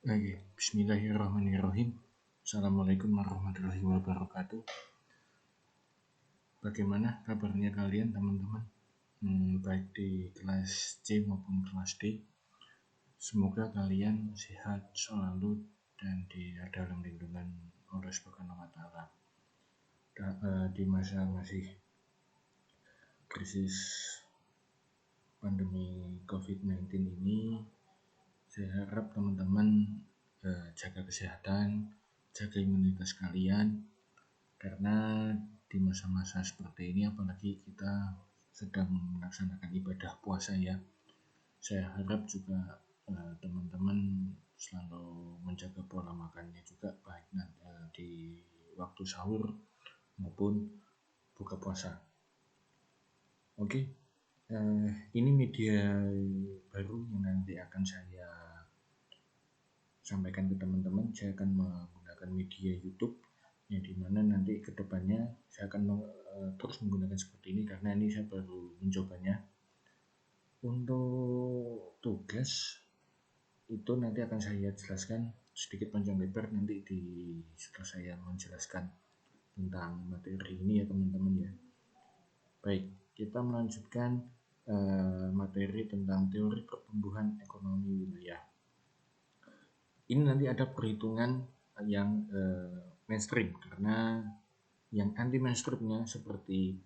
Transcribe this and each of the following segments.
Oke, Bismillahirrahmanirrahim. Assalamualaikum warahmatullahi wabarakatuh. Bagaimana kabarnya kalian teman-teman? Baik di kelas C maupun kelas D. Semoga kalian sehat selalu dan di dalam lindungan Allah Subhanahu wa Ta'ala. Di masa masih krisis pandemi COVID-19 ini, saya harap teman-teman jaga kesehatan, jaga imunitas kalian, karena di masa-masa seperti ini apalagi kita sedang melaksanakan ibadah puasa ya. Saya harap juga teman-teman selalu menjaga pola makannya juga baik di waktu sahur maupun buka puasa. Oke, ini media baru yang nanti akan saya sampaikan ke teman-teman. Saya akan menggunakan media YouTube yang dimana nanti kedepannya saya akan terus menggunakan seperti ini karena ini saya baru mencobanya. Untuk tugas itu nanti akan saya jelaskan sedikit panjang lebar nanti setelah saya menjelaskan tentang materi ini ya teman-teman ya. Baik, kita melanjutkan materi tentang teori pertumbuhan ekonomi wilayah. Ini nanti ada perhitungan yang mainstream karena yang anti mainstreamnya seperti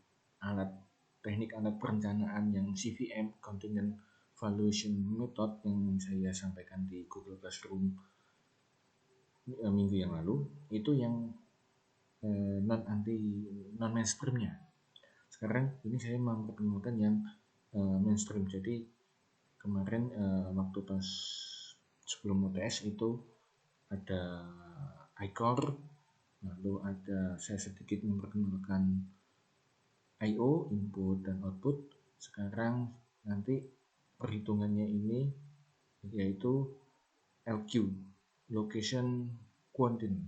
teknik alat perencanaan yang CVM Contingent Valuation Method yang saya sampaikan di Google Classroom minggu yang lalu, itu yang non mainstreamnya. Sekarang ini saya memperkenalkan yang mainstream. Jadi kemarin waktu pas sebelum UTS itu ada ICOR, lalu saya sedikit memperkenalkan I/O, input dan output. Sekarang nanti perhitungannya ini yaitu LQ, Location Quantity.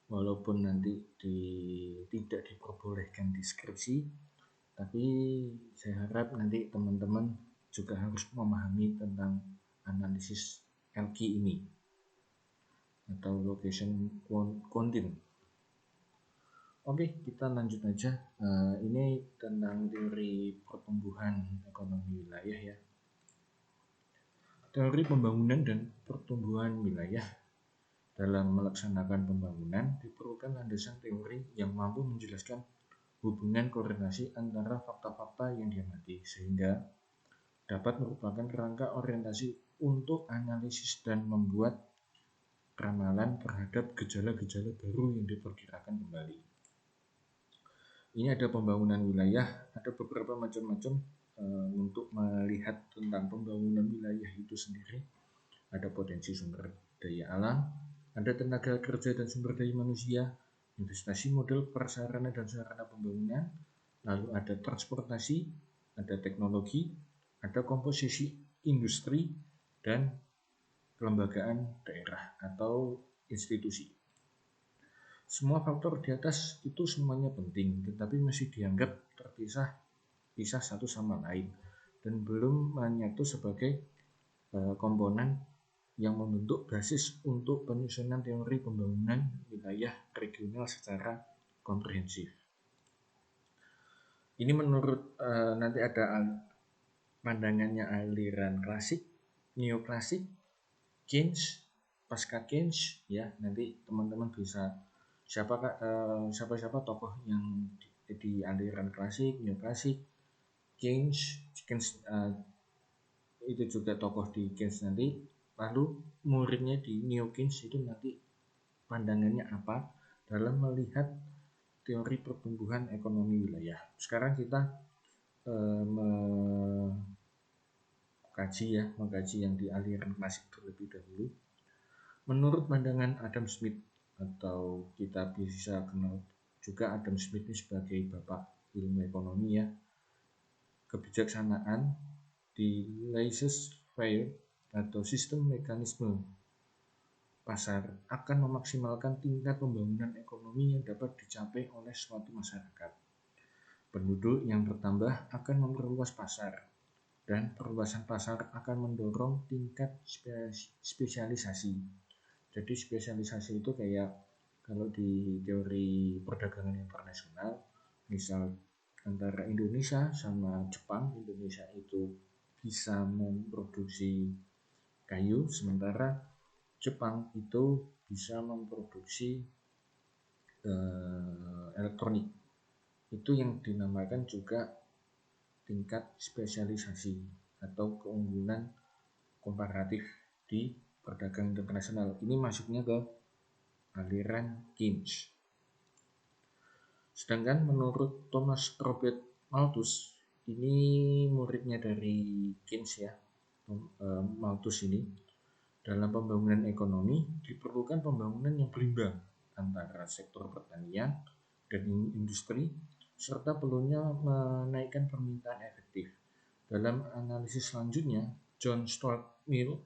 Walaupun nanti tidak diperbolehkan deskripsi, tapi saya harap nanti teman-teman juga harus memahami tentang analisis LQ ini atau Location Quantity. Oke, kita lanjut aja. Ini tentang teori pertumbuhan ekonomi wilayah ya. Teori pembangunan dan pertumbuhan wilayah. Dalam melaksanakan pembangunan diperlukan landasan teori yang mampu menjelaskan hubungan koordinasi antara fakta-fakta yang diamati sehingga dapat merupakan kerangka orientasi untuk analisis dan membuat ramalan terhadap gejala-gejala baru yang diperkirakan kembali. Ini ada pembangunan wilayah, ada beberapa macam-macam untuk melihat tentang pembangunan wilayah itu sendiri. Ada potensi sumber daya alam, ada tenaga kerja dan sumber daya manusia, investasi modal prasarana dan sarana pembangunan, lalu ada transportasi, ada teknologi, ada komposisi industri, dan kelembagaan daerah atau institusi. Semua faktor di atas itu semuanya penting, tetapi masih dianggap terpisah satu sama lain dan belum menyatu sebagai komponen yang membentuk basis untuk penyusunan teori pembangunan wilayah regional secara komprehensif. Ini menurut nanti ada pandangannya aliran klasik, neoklasik, Keynes, pasca Keynes ya. Nanti teman-teman bisa siapa tokoh yang di aliran klasik, neoklasik, Keynes itu juga tokoh di Keynes nanti. Lalu muridnya di Neo Keynes itu nanti pandangannya apa dalam melihat teori pertumbuhan ekonomi wilayah. Sekarang kita mengkaji yang di aliran klasik terlebih dahulu. Menurut pandangan Adam Smith, atau kita bisa kenal juga Adam Smith ini sebagai bapak ilmu ekonomi ya, kebijaksanaan di laissez-faire atau sistem mekanisme pasar akan memaksimalkan tingkat pembangunan ekonomi yang dapat dicapai oleh suatu masyarakat. Penduduk yang bertambah akan memperluas pasar. dan perluasan pasar akan mendorong tingkat spesialisasi. Jadi spesialisasi itu kayak kalau di teori perdagangan internasional, misal antara Indonesia sama Jepang, Indonesia itu bisa memproduksi kayu, sementara Jepang itu bisa memproduksi elektronik. Itu yang dinamakan juga tingkat spesialisasi atau keunggulan komparatif di perdagangan internasional. Ini masuknya ke aliran Keynes. Sedangkan menurut Thomas Robert Malthus, ini muridnya dari Keynes ya, Malthus ini, dalam pembangunan ekonomi diperlukan pembangunan yang berimbang antara sektor pertanian dan industri, serta perlunya menaikkan permintaan efektif. Dalam analisis selanjutnya, John Stuart Mill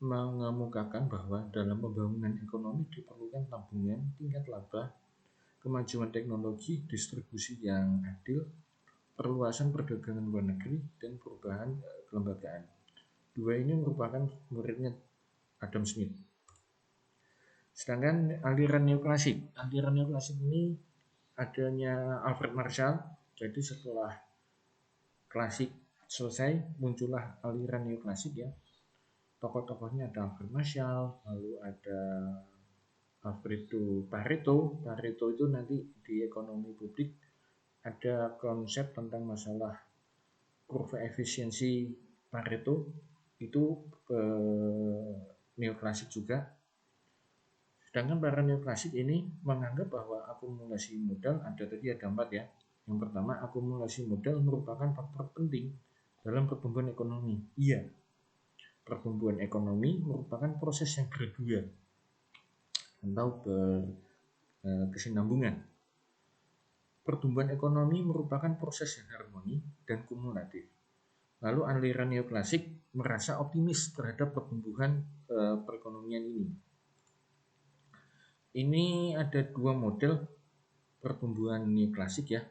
mengemukakan bahwa dalam pembangunan ekonomi diperlukan tabungan tingkat laba, kemajuan teknologi, distribusi yang adil, perluasan perdagangan luar negeri, dan perubahan kelembagaan. Dua ini merupakan muridnya Adam Smith. Sedangkan aliran neoklasik ini adanya Alfred Marshall. Jadi setelah klasik selesai, muncullah aliran neoklasik ya. Tokoh-tokohnya ada Alfred Marshall, lalu ada Alfredo Pareto. Pareto itu nanti di ekonomi publik ada konsep tentang masalah kurva efisiensi Pareto, itu neoklasik juga. Sedangkan para neoklasik ini menganggap bahwa akumulasi modal ada 4 ya. Yang pertama, akumulasi modal merupakan faktor penting dalam pertumbuhan ekonomi. Iya, pertumbuhan ekonomi merupakan proses yang gradual atau berkesinambungan. Pertumbuhan ekonomi merupakan proses yang harmoni dan kumulatif. Lalu aliran neoklasik merasa optimis terhadap pertumbuhan perekonomian ini. Ini ada 2 model pertumbuhan neoklasik ya.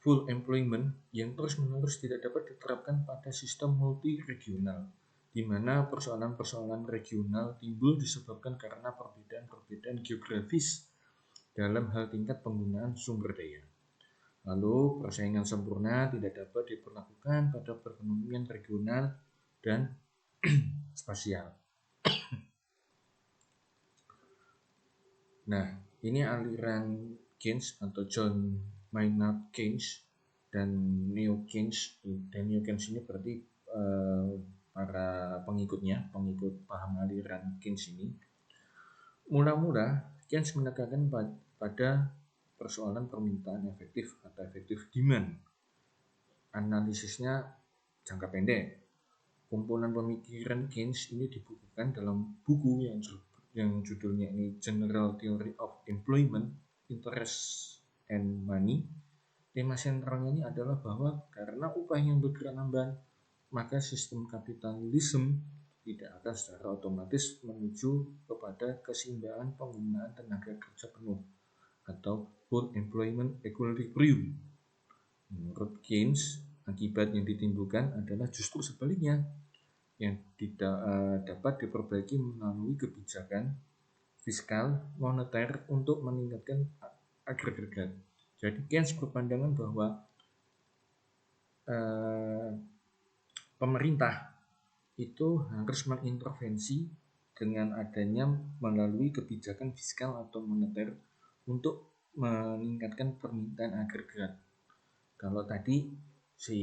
Full employment yang terus-menerus tidak dapat diterapkan pada sistem multi-regional, di mana persoalan-persoalan regional timbul disebabkan karena perbedaan-perbedaan geografis dalam hal tingkat penggunaan sumber daya. Lalu persaingan sempurna tidak dapat diperlakukan pada perekonomian regional dan spasial. Nah, ini aliran Keynes atau John Maynard Keynes dan Neo Keynes. Dan Neo Keynes ini berarti para pengikut paham aliran Keynes ini. Mula-mula Keynes menekankan pada persoalan permintaan efektif atau efektif demand. Analisisnya jangka pendek. Kumpulan pemikiran Keynes ini dibukukan dalam buku yang judulnya ini General Theory of Employment, Interest and Money. Tema sentralnya ini adalah bahwa karena upah yang bergerak lamban, maka sistem kapitalisme tidak akan secara otomatis menuju kepada keseimbangan penggunaan tenaga kerja penuh atau full employment equilibrium. Menurut Keynes, akibat yang ditimbulkan adalah justru sebaliknya, yang tidak dapat diperbaiki melalui kebijakan fiskal moneter untuk meningkatkan agregat. Jadi Keynes berpandangan bahwa pemerintah itu harus mengintervensi dengan adanya melalui kebijakan fiskal atau moneter untuk meningkatkan permintaan agregat. Kalau tadi si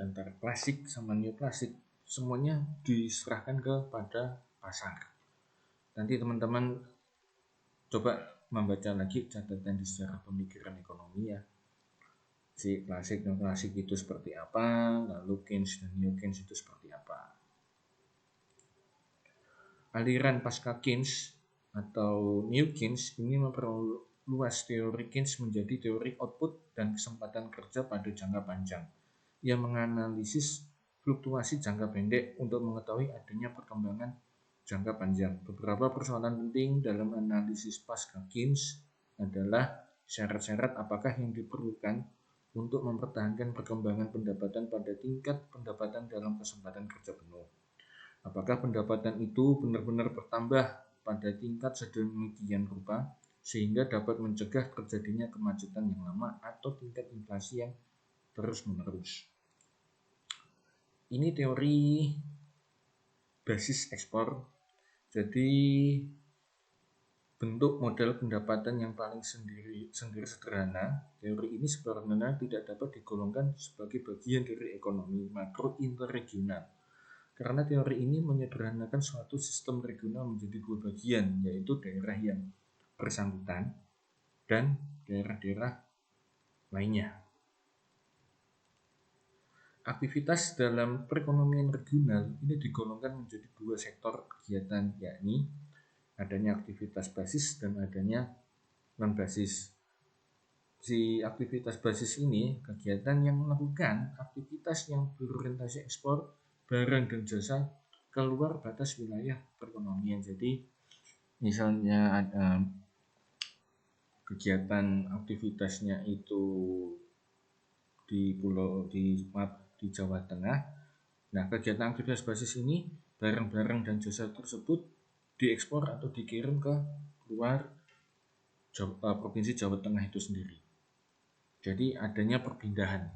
antara klasik sama neoklasik semuanya diserahkan kepada pasar. Nanti teman-teman coba membaca lagi catatan di sejarah pemikiran ekonomi ya. Si klasik dan klasik itu seperti apa, lalu Keynes dan Neo Keynes itu seperti apa. Aliran pasca Keynes atau New Keynes ini memperluas teori Keynes menjadi teori output dan kesempatan kerja pada jangka panjang yang menganalisis fluktuasi jangka pendek untuk mengetahui adanya perkembangan jangka panjang. Beberapa persoalan penting dalam analisis pasca Keynes adalah syarat-syarat apakah yang diperlukan untuk mempertahankan perkembangan pendapatan pada tingkat pendapatan dalam kesempatan kerja penuh. Apakah pendapatan itu benar-benar bertambah pada tingkat sedemikian rupa sehingga dapat mencegah terjadinya kemacetan yang lama atau tingkat inflasi yang terus-menerus. Ini teori basis ekspor. Jadi bentuk model pendapatan yang paling sendiri sederhana, teori ini sebenarnya tidak dapat digolongkan sebagai bagian dari ekonomi makro interregional. Karena teori ini menyederhanakan suatu sistem regional menjadi dua bagian, yaitu daerah yang bersangkutan dan daerah-daerah lainnya. Aktivitas dalam perekonomian regional ini digolongkan menjadi dua sektor kegiatan, yakni adanya aktivitas basis dan adanya non-basis. Si aktivitas basis ini kegiatan yang melakukan aktivitas yang berorientasi ekspor barang dan jasa keluar batas wilayah perekonomian. Jadi misalnya ada kegiatan aktivitasnya itu di Jawa Tengah. Nah, kegiatan aktivitas basis ini barang-barang dan jasa tersebut diekspor atau dikirim ke luar Provinsi Jawa Tengah itu sendiri. Jadi adanya perpindahan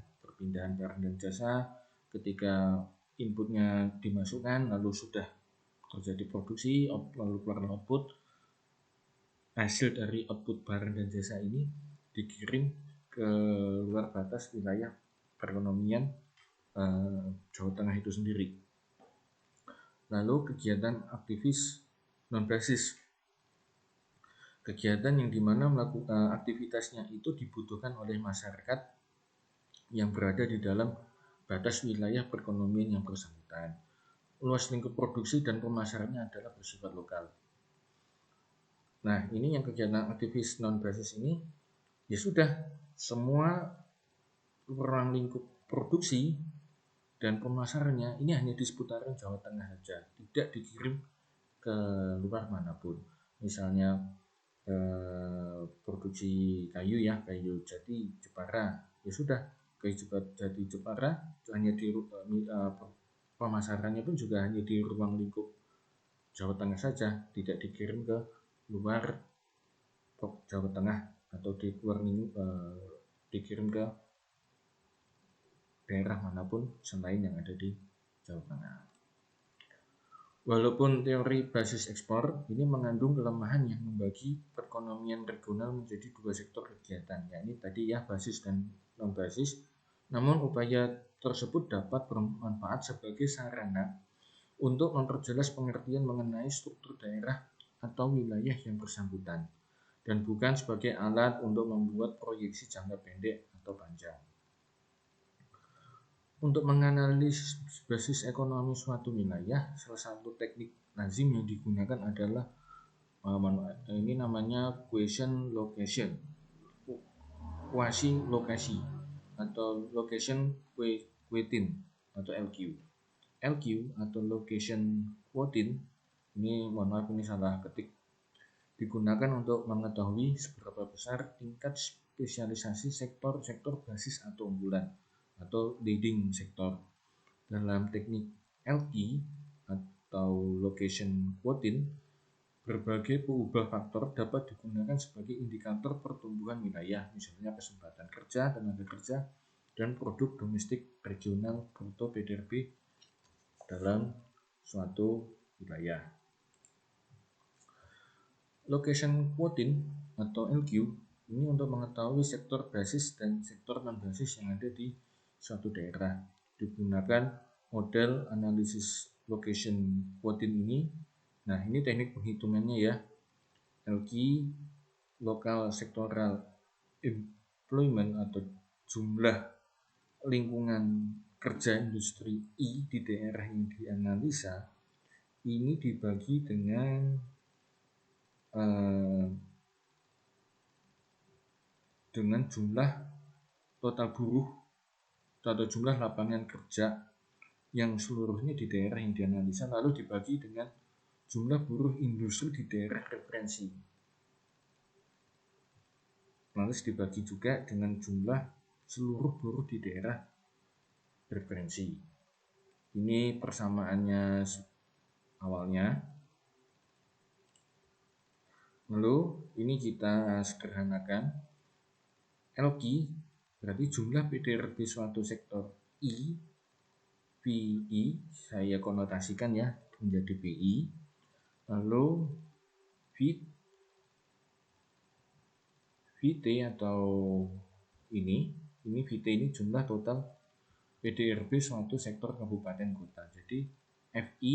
barang dan jasa ketika inputnya dimasukkan lalu sudah terjadi produksi lalu keluar output, hasil dari output barang dan jasa ini dikirim ke luar batas wilayah perekonomian Jawa Tengah itu sendiri. Lalu kegiatan aktivis non-basis, kegiatan yang dimana melakukan aktivitasnya itu dibutuhkan oleh masyarakat yang berada di dalam batas wilayah perekonomian yang bersangkutan. Luas lingkup produksi dan pemasarannya adalah bersifat lokal. Nah, ini yang kegiatan aktivis non-basis ini, ya sudah, semua ruang lingkup produksi dan pemasarannya ini hanya di seputaran Jawa Tengah saja, tidak dikirim ke luar manapun. Misalnya produksi kayu jati Jepara, ya sudah, kayu jati Jepara hanya di pemasarannya pun juga hanya di ruang lingkup Jawa Tengah saja, tidak dikirim ke luar Jawa Tengah atau di luar dikirim ke daerah manapun selain yang ada di Jawa Tengah. Walaupun teori basis ekspor ini mengandung kelemahan yang membagi perekonomian regional menjadi dua sektor kegiatan, yakni tadi ya basis dan non-basis, namun upaya tersebut dapat bermanfaat sebagai sarana untuk memperjelas pengertian mengenai struktur daerah atau wilayah yang bersangkutan, dan bukan sebagai alat untuk membuat proyeksi jangka pendek atau panjang. Untuk menganalisis basis ekonomi suatu wilayah, salah satu teknik lazim yang digunakan adalah ini namanya quasi lokasi atau location quotient atau LQ. LQ atau location quotient ini ini salah ketik, digunakan untuk mengetahui seberapa besar tingkat spesialisasi sektor-sektor basis atau unggulan atau leading sektor. Dalam teknik LQ atau location quotient, berbagai pengubah faktor dapat digunakan sebagai indikator pertumbuhan wilayah, misalnya kesempatan kerja, tenaga kerja, dan produk domestik regional bruto PDRB dalam suatu wilayah. Location quotient atau LQ ini untuk mengetahui sektor basis dan sektor non-basis yang ada di suatu daerah. Digunakan model analisis location quotient ini. Nah, ini teknik penghitungannya ya. LQ Local Sectoral Employment atau jumlah lingkungan kerja industri I di daerah yang dianalisa ini dibagi dengan jumlah total buruh atau jumlah lapangan kerja yang seluruhnya di daerah yang dianalisa, lalu dibagi dengan jumlah buruh industri di daerah referensi. Lalu dibagi juga dengan jumlah seluruh buruh di daerah preferensi. Ini persamaannya awalnya. Lalu ini kita sederhanakan. LQ berarti jumlah PDRB suatu sektor I, PI, saya konotasikan ya menjadi PI. Lalu VT atau ini VT ini jumlah total PDRB suatu sektor kabupaten kota. Jadi FI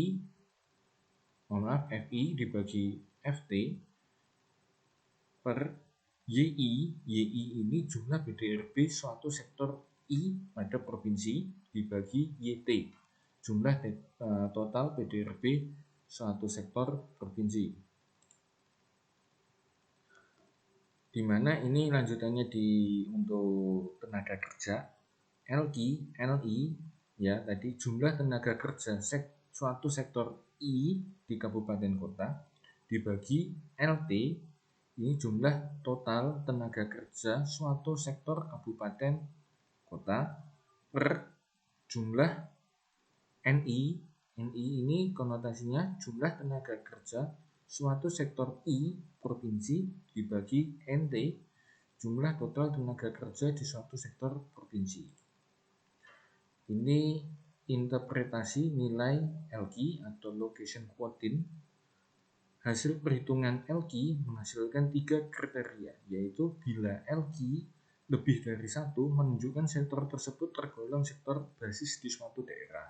dibagi FT per YI ini jumlah PDRB suatu sektor I pada provinsi dibagi YT, jumlah total PDRB suatu sektor provinsi. Di mana ini lanjutannya untuk tenaga kerja LI ya tadi jumlah tenaga kerja suatu sektor I di kabupaten kota dibagi LT ini jumlah total tenaga kerja suatu sektor kabupaten kota per jumlah NI ini konotasinya jumlah tenaga kerja suatu sektor I provinsi dibagi NT jumlah total tenaga kerja di suatu sektor provinsi. Ini interpretasi nilai LQ atau location quotient. Hasil perhitungan LQ menghasilkan 3 kriteria, yaitu bila LQ lebih dari 1 menunjukkan sektor tersebut tergolong sektor basis di suatu daerah.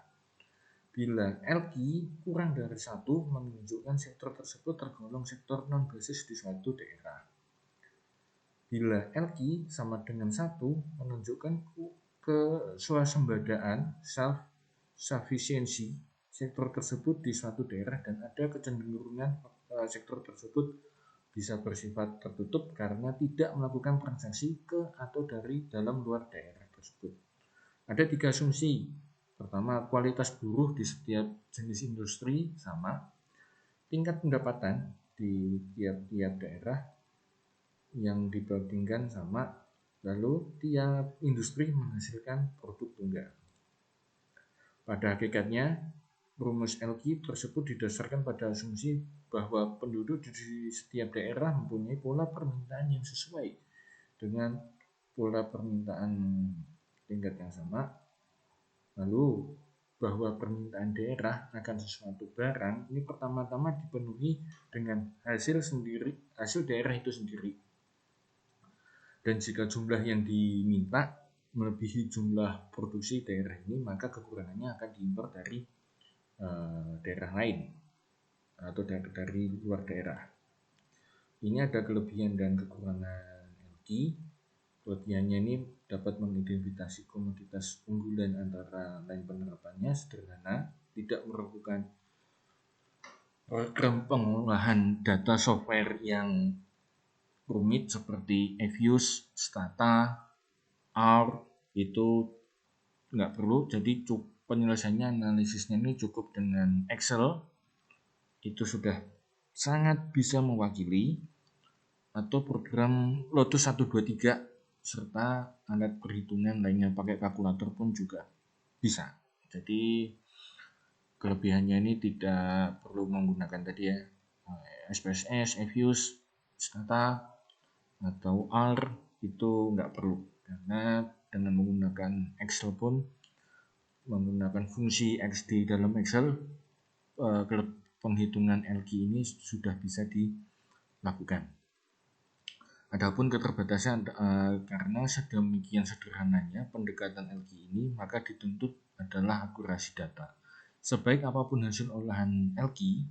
Bila LQ kurang dari 1 menunjukkan sektor tersebut tergolong sektor non-basis di suatu daerah. Bila LQ sama dengan 1 menunjukkan keswasembadaan self-sufficiency sektor tersebut di suatu daerah dan ada kecenderungan sektor tersebut bisa bersifat tertutup karena tidak melakukan transaksi ke atau dari dalam luar daerah tersebut. Ada 3 asumsi. Pertama, kualitas buruh di setiap jenis industri sama, tingkat pendapatan di tiap-tiap daerah yang dibandingkan sama, lalu tiap industri menghasilkan produk tunggal. Pada hakikatnya, rumus LQ tersebut didasarkan pada asumsi bahwa penduduk di setiap daerah mempunyai pola permintaan yang sesuai dengan pola permintaan tingkat yang sama, lalu bahwa permintaan daerah akan sesuatu barang ini pertama-tama dipenuhi dengan hasil daerah itu sendiri. Dan jika jumlah yang diminta melebihi jumlah produksi daerah ini, maka kekurangannya akan diimpor dari daerah lain atau dari luar daerah. Ini ada kelebihan dan kekurangan LQ. Kelebihannya ini dapat mengidentifikasi komoditas unggulan antara lain penerapannya sederhana, tidak melakukan program pengolahan data software yang rumit seperti EViews, Stata, R itu nggak perlu. Jadi penyelesaiannya analisisnya ini cukup dengan Excel, itu sudah sangat bisa mewakili, atau program Lotus 123 serta alat perhitungan lainnya pakai kalkulator pun juga bisa. Jadi kelebihannya ini tidak perlu menggunakan tadi ya SPSS, EViews, Stata atau R, itu nggak perlu karena dengan menggunakan Excel pun menggunakan fungsi X di dalam Excel penghitungan LQ ini sudah bisa dilakukan. Adapun keterbatasan karena sedemikian sederhananya pendekatan LQ ini, maka dituntut adalah akurasi data. Sebaik apapun hasil olahan LQ,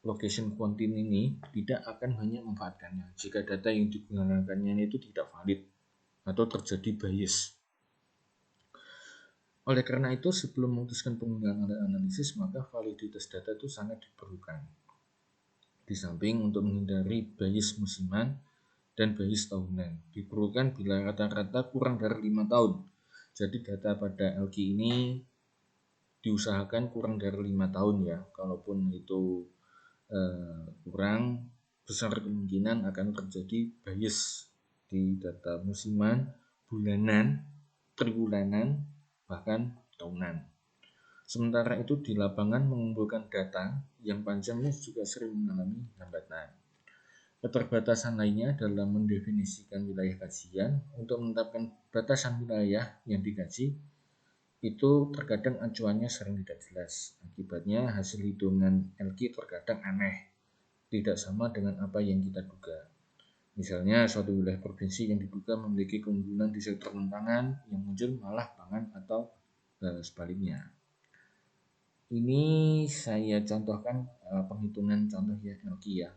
location quotient ini tidak akan banyak manfaatkannya jika data yang digunakannya itu tidak valid atau terjadi bias. Oleh karena itu, sebelum memutuskan penggunaan alat analisis, maka validitas data itu sangat diperlukan. Di samping untuk menghindari bias musiman dan bias tahunan, diperlukan bila rata-rata kurang dari 5 tahun. Jadi data pada LQ ini diusahakan kurang dari 5 tahun ya. Kalaupun itu kurang, besar kemungkinan akan terjadi bias di data musiman bulanan, tribulanan, bahkan tahunan. Sementara itu di lapangan mengumpulkan data yang panjangnya juga sering mengalami hambatan. Keterbatasan lainnya dalam mendefinisikan wilayah kajian. Untuk menetapkan batasan wilayah yang dikaji, itu terkadang acuannya sering tidak jelas. Akibatnya hasil hitungan LQ terkadang aneh, tidak sama dengan apa yang kita duga. Misalnya suatu wilayah provinsi yang diduga memiliki keunggulan di sektor pangan, yang muncul malah pangan atau sebaliknya. Ini saya contohkan penghitungan contoh ya LQ ya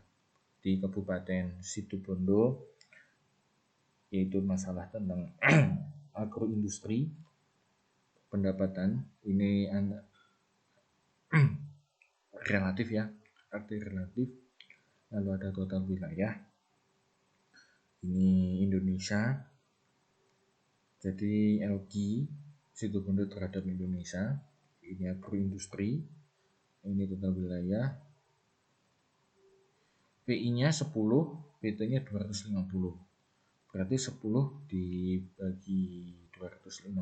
di Kabupaten Situbondo, yaitu masalah tentang agroindustri pendapatan. Ini relatif ya, arti relatif. Lalu ada total wilayah. Ini Indonesia. Jadi LQ Situbondo terhadap Indonesia. Ini agroindustri. Ini total wilayah. PI-nya 10, PT-nya 250. Berarti 10 dibagi 250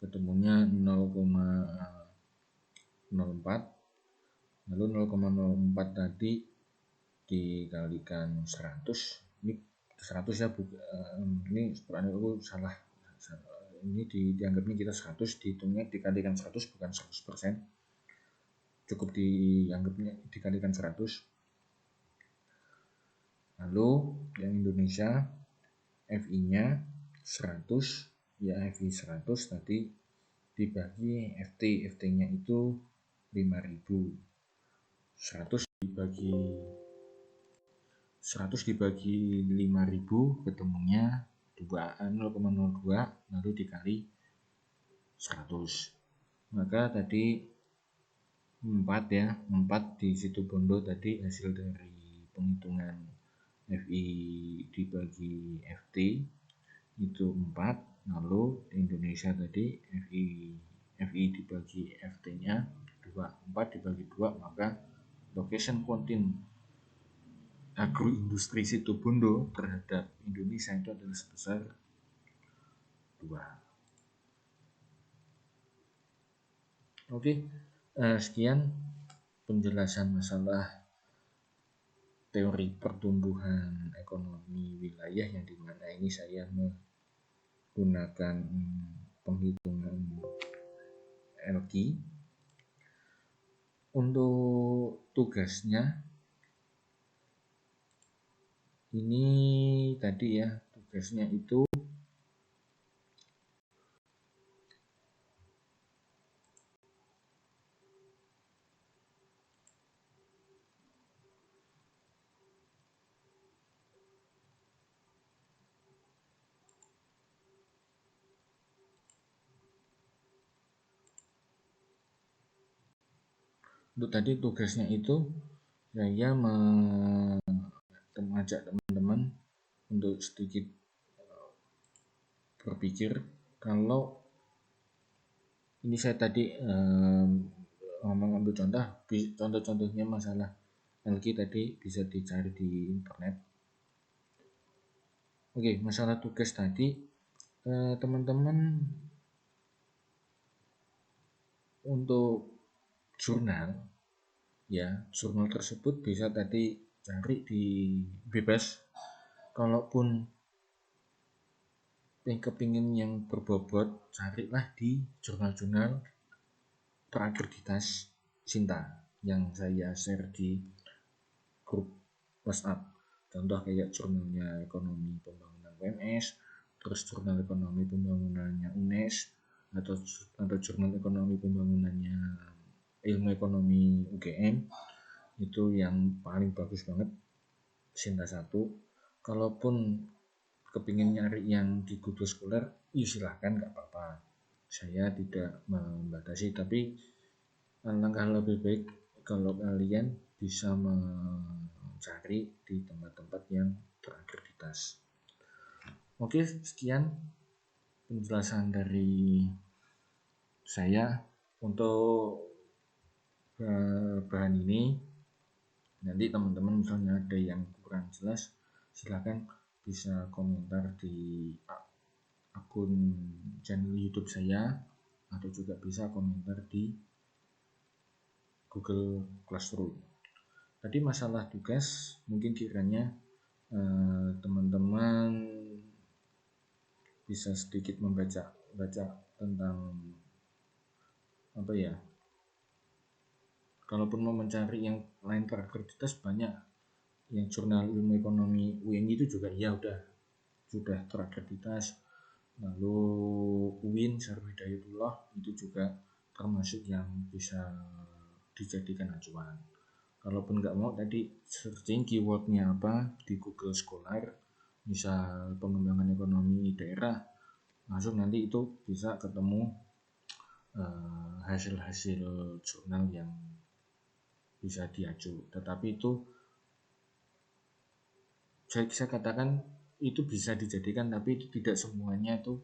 ketemunya 0,04. Lalu 0,04 tadi dikalikan 100. Ini 100 ya, ini sebenarnya aku salah. Ini dianggapnya kita 100, dihitungnya dikalikan 100 bukan 100%. Cukup dianggapnya dikalikan 100. Lalu yang Indonesia FI-nya 100, ya FI 100 tadi dibagi FT-nya itu 5.000. 100 dibagi 5.000 ketemunya 0,02, lalu dikali 100. Maka tadi 4 ya, 4 di Situbondo tadi hasil dari penghitungan FI dibagi FT itu 4. Lalu di Indonesia tadi FI dibagi FT-nya 2. 4 dibagi 2, maka location content agroindustri Situbondo terhadap Indonesia itu adalah sebesar 2. Oke, sekian penjelasan masalah teori pertumbuhan ekonomi wilayah, yang dimana ini saya menggunakan penghitungan LQ. Untuk tugasnya ini tadi ya, tugasnya itu saya mengajak teman-teman untuk sedikit berpikir. Kalau ini saya tadi mengambil contoh-contohnya masalah LQ tadi bisa dicari di internet. Oke, masalah tugas tadi, teman-teman untuk jurnal ya, jurnal tersebut bisa tadi cari di bebas. Kalaupun kepingin yang berbobot, carilah di jurnal-jurnal terakreditas Sinta yang saya share di grup WhatsApp. Contoh kayak jurnalnya ekonomi pembangunan UMS, terus jurnal ekonomi pembangunannya UNES, atau jurnal ekonomi pembangunannya ilmu ekonomi UGM. Itu yang paling bagus banget, Sinta 1. Kalaupun kepingin nyari yang di Google Scholar, ya silahkan, nggak apa-apa, saya tidak membatasi. Tapi alangkah lebih baik kalau kalian bisa mencari di tempat-tempat yang terakreditas. Oke, sekian penjelasan dari saya untuk bahan ini. Nanti teman-teman misalnya ada yang kurang jelas, silahkan bisa komentar di akun channel YouTube saya, atau juga bisa komentar di Google Classroom. Tadi masalah tugas, mungkin kiranya teman-teman bisa sedikit membaca tentang apa ya, kalaupun mau mencari yang lain terakreditasi banyak, yang jurnal ilmu ekonomi UIN itu juga ya sudah terakreditasi, lalu UIN Syarif Hidayatullah itu juga termasuk yang bisa dijadikan acuan. Kalaupun nggak mau, tadi searching keywordnya apa di Google Scholar, misal pengembangan ekonomi daerah, langsung nanti itu bisa ketemu hasil-hasil jurnal yang bisa diacu. Tetapi itu saya katakan itu bisa dijadikan, tapi itu tidak semuanya itu